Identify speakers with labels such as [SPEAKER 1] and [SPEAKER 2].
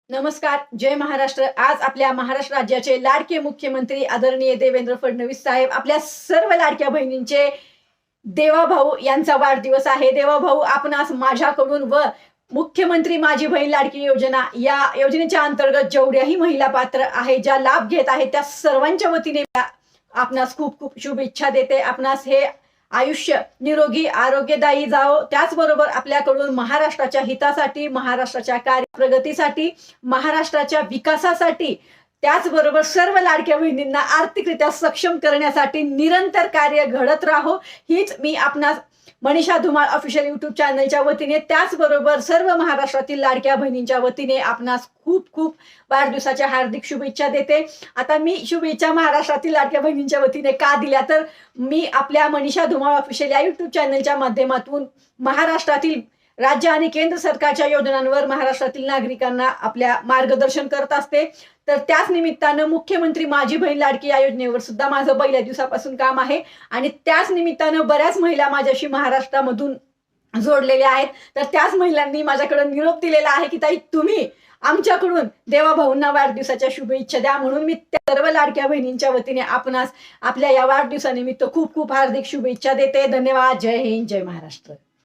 [SPEAKER 1] नमस्कार, जय महाराष्ट्र। आज आपल्या महाराष्ट्र राज्याचे लाडके मुख्यमंत्री आदरणीय देवेंद्र फडणवीस साहेब आपल्या सर्व लाडक्या बहिणींचे देवाभाऊ यांचा वाढदिवस आहे। देवाभाऊ, आपणास माझ्याकडून व मुख्यमंत्री माझी बहीण लाडकी योजना या योजनेच्या अंतर्गत जेवढ्याही महिला पात्र आहे, ज्या लाभ घेत आहेत, त्या सर्वांच्या वतीने आपणास खूप खूप शुभेच्छा देते। आपणास हे आयुष्य निरोगी आरोग्यदायी जावो, त्याचबरोबर आपल्याकडून महाराष्ट्राच्या हितासाठी, महाराष्ट्राच्या कार्यप्रगतीसाठी, महाराष्ट्राच्या विकासासाठी, त्याचबरोबर सर्व लाडक्या बहिणींना आर्थिकरित्या सक्षम करण्यासाठी निरंतर कार्य घडत राहो, हीच मी आपणास मनीषा धुमाळ ऑफिशियल यूट्यूब चॅनलच्या वतीने, त्याचबरोबर सर्व महाराष्ट्रातील लाडक्या बहिणींच्या वतीने आपणास खूप खूप वाढदिवसाच्या हार्दिक शुभेच्छा देते। आता मी शुभेच्छा महाराष्ट्रातील लाडक्या बहिणींच्या वतीने का दिल्या, तर मी आपल्या मनीषा धुमाळ ऑफिशियल या यूट्यूब चॅनलच्या माध्यमातून महाराष्ट्रातील राज्य आणि केंद्र सरकारच्या योजनांवर महाराष्ट्रातील नागरिकांना आपल्या मार्गदर्शन करत असते। तर त्याच निमित्तानं मुख्यमंत्री माझी बहीण लाडकी या योजनेवर सुद्धा माझं पहिल्या दिवसापासून काम आहे आणि त्याच निमित्तानं बऱ्याच महिला माझ्याशी महाराष्ट्रामधून जोडलेल्या आहेत। तर त्याच महिलांनी माझ्याकडे निरोप दिलेला आहे की ताई, तुम्ही आमच्याकडून देवाभाऊंना वाढदिवसाच्या शुभेच्छा द्या, म्हणून मी त्या सर्व लाडक्या बहिणींच्या वतीने आपणास आपल्या या वाढदिवसानिमित्त खूप खूप हार्दिक शुभेच्छा देते। धन्यवाद। जय हिंद, जय महाराष्ट्र।